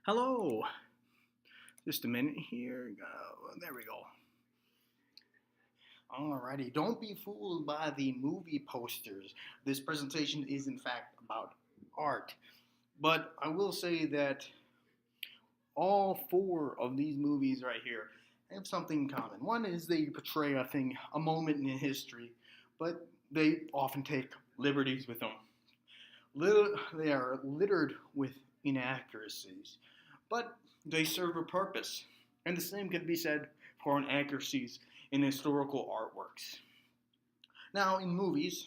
Hello. Just a minute here. There we go. Alrighty. Don't be fooled by the movie posters. This presentation is, in fact, about art. But I will say that all four of these movies right here have something in common. One is they portray a moment in history, but they often take liberties with them. They are littered with inaccuracies, but they serve a purpose. And the same can be said for inaccuracies in historical artworks. Now, in movies,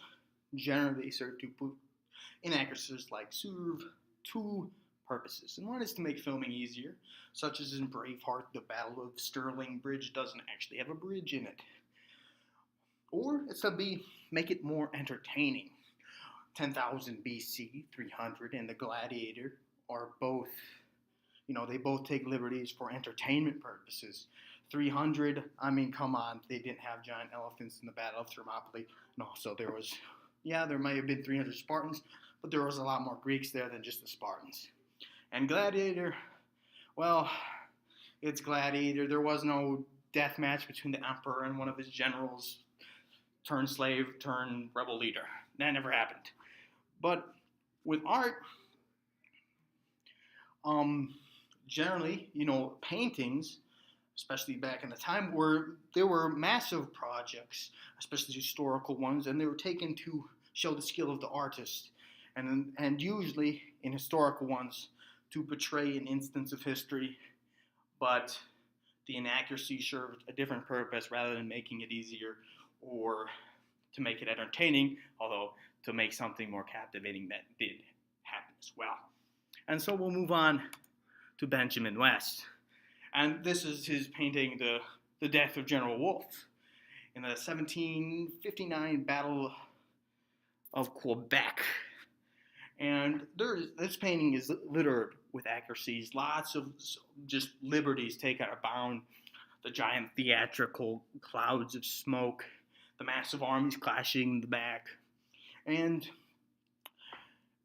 generally they serve to put inaccuracies like serve two purposes. And one is to make filming easier, such as in Braveheart, the Battle of Stirling Bridge doesn't actually have a bridge in it. Or it's to make it more entertaining. 10,000 BC, 300, and The Gladiator are both, they both take liberties for entertainment purposes. 300, I mean, come on, they didn't have giant elephants in the Battle of Thermopylae. No, so there might have been 300 Spartans, but there was a lot more Greeks there than just the Spartans. And Gladiator, well, it's Gladiator. There was no death match between the emperor and one of his generals, turned slave, turned rebel leader. That never happened. But with art, generally, paintings, especially back in the time, there were massive projects, especially historical ones, and they were taken to show the skill of the artist, and usually in historical ones to portray an instance of history, but the inaccuracy served a different purpose rather than making it easier or to make it entertaining, although to make something more captivating that did happen as well. And so we'll move on to Benjamin West. And this is his painting, The Death of General Wolfe, in the 1759 Battle of Quebec. And this painting is littered with accuracies, lots of just liberties taken out of bound, the giant theatrical clouds of smoke, the massive armies clashing in the back. And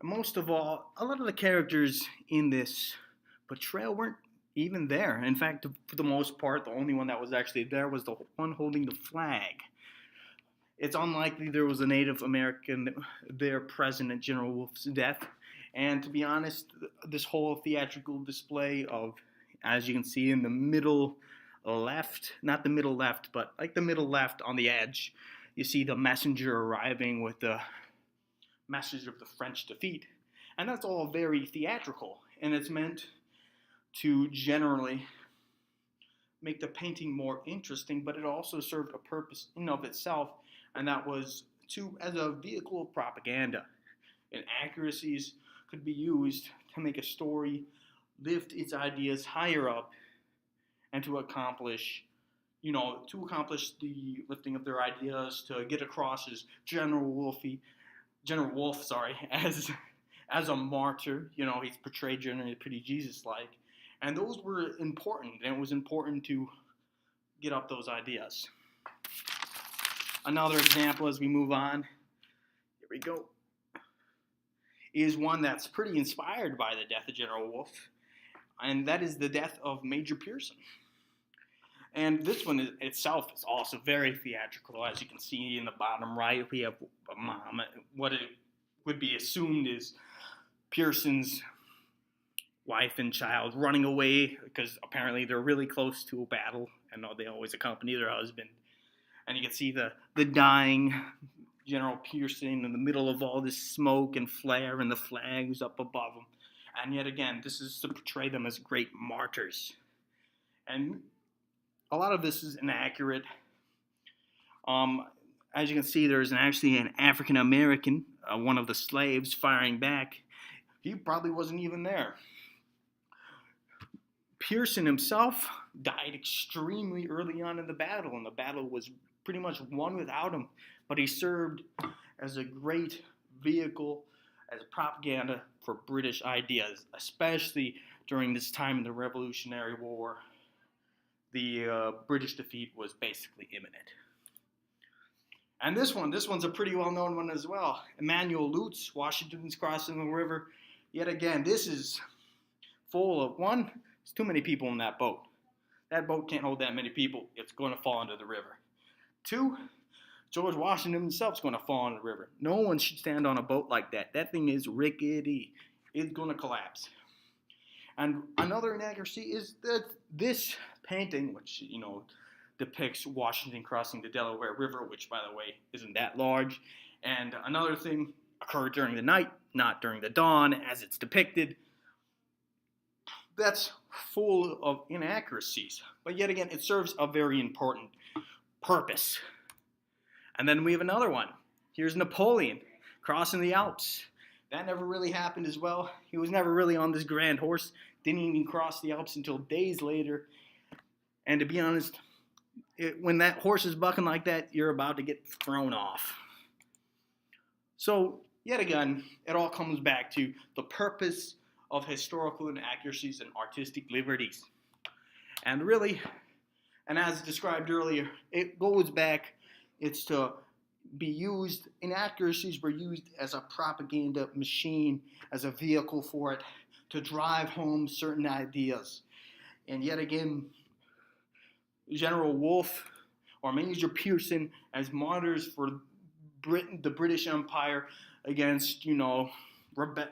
most of all, a lot of the characters in this portrayal weren't even there. In fact, for the most part, the only one that was actually there was the one holding the flag. It's unlikely there was a Native American there present at General Wolfe's death. And to be honest, this whole theatrical display of, as you can see in the middle left, not the middle left, but like the middle left on the edge, you see the messenger arriving with the message of the French defeat. And that's all very theatrical. And it's meant to generally make the painting more interesting, but it also served a purpose in of itself, and that was as a vehicle of propaganda. Inaccuracies could be used to make a story lift its ideas higher up and to accomplish the lifting of their ideas, to get across as General Wolfe, as a martyr. He's portrayed generally pretty Jesus-like. And those were important, and it was important to get up those ideas. Another example as we move on, here we go, is one that's pretty inspired by the death of General Wolfe, and that is the death of Major Pearson. And this one itself is also very theatrical. As you can see in the bottom right, we have a mom. What it would be assumed is Pearson's wife and child running away because apparently they're really close to a battle, and they always accompany their husband. And you can see the dying General Pearson in the middle of all this smoke and flare, and the flags up above them. And yet again, this is to portray them as great martyrs. And a lot of this is inaccurate. As you can see, there's actually an African American, one of the slaves, firing back. He probably wasn't even there. Pearson himself died extremely early on in the battle, and the battle was pretty much won without him. But he served as a great vehicle, as propaganda for British ideas, especially during this time in the Revolutionary War. The British defeat was basically imminent. And this one's a pretty well-known one as well. Emanuel Lutz, Washington's crossing the river. Yet again, this is full of one. There's too many people in that boat. That boat can't hold that many people. It's going to fall into the river. Two, George Washington himself is going to fall in the river. No one should stand on a boat like that. That thing is rickety. It's going to collapse. And another inaccuracy is that this painting, which, depicts Washington crossing the Delaware River, which, by the way, isn't that large. And another thing occurred during the night, not during the dawn, as it's depicted. That's full of inaccuracies. But yet again, it serves a very important purpose. And then we have another one. Here's Napoleon crossing the Alps. That never really happened as well. He was never really on this grand horse. Didn't even cross the Alps until days later. And to be honest, when that horse is bucking like that, you're about to get thrown off. So, yet again, it all comes back to the purpose of historical inaccuracies and artistic liberties. And really, and as described earlier, it goes back, it's to be used, inaccuracies were used as a propaganda machine, as a vehicle for it, to drive home certain ideas. And yet again, General Wolfe or Major Pearson as martyrs for Britain, the British Empire against,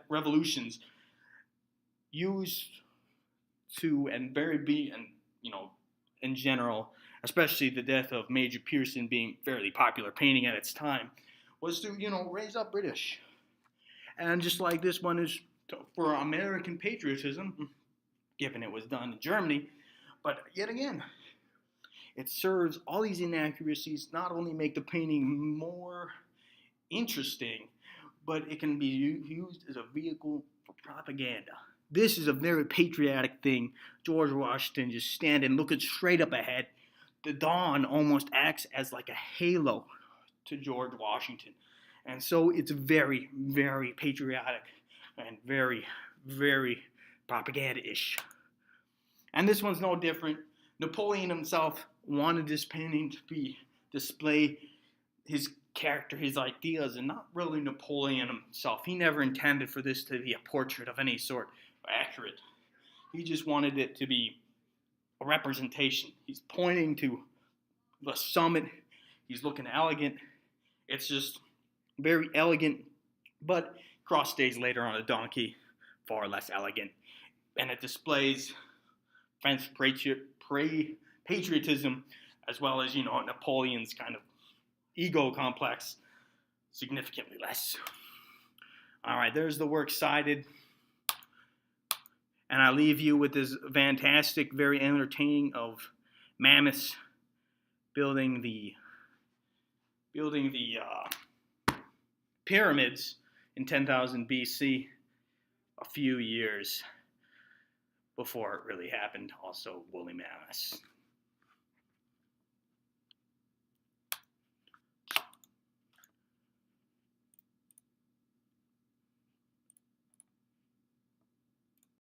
revolutions, used to, and in general, especially the death of Major Pearson being fairly popular painting at its time, was to, raise up British. And just like this one is for American patriotism, given it was done in Germany, but yet again, it serves all these inaccuracies, not only make the painting more interesting, but it can be used as a vehicle for propaganda. This is a very patriotic thing. George Washington just standing, looking straight up ahead. The dawn almost acts as like a halo to George Washington. And so it's very, very patriotic and very, very propaganda-ish. And this one's no different. Napoleon himself wanted this painting to display his character, his ideas, and not really Napoleon himself. He never intended for this to be a portrait of any sort, accurate. He just wanted it to be a representation. He's pointing to the summit. He's looking elegant. It's just very elegant, but cross days later on a donkey, far less elegant. And it displays French patriotism as well as, Napoleon's kind of ego complex, significantly less. All right, there's the works cited. And I leave you with this fantastic, very entertaining of mammoths building the pyramids in 10,000 BC, a few years before it really happened. Also, woolly mammoths.